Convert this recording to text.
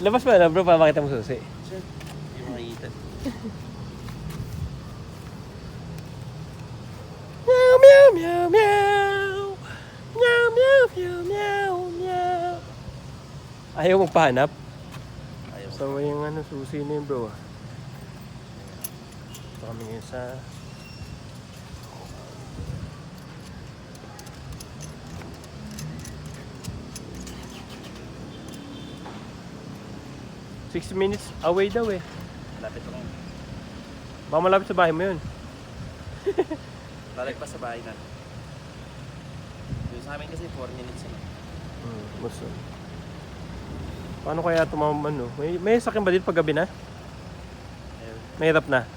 Labas mo na bro, para makita mo susi. Sure. Hindi makikita. Meow, meow, meow, meow. Meow, meow, meow, meow, meow. Ayaw magpahanap? Ayaw. So, yung ano, susi na yun bro. Ito kami ngayon sa... ...6 minutes away daw eh. Lapit lang. Baka malapit sa bahay mo yun. Lalagpas sa bahay na. Yung sa amin kasi 4 minutes na. Gusto. Paano kaya tumama ano? May sakyan ba dito pag gabi na? Ayun. Mahirap na.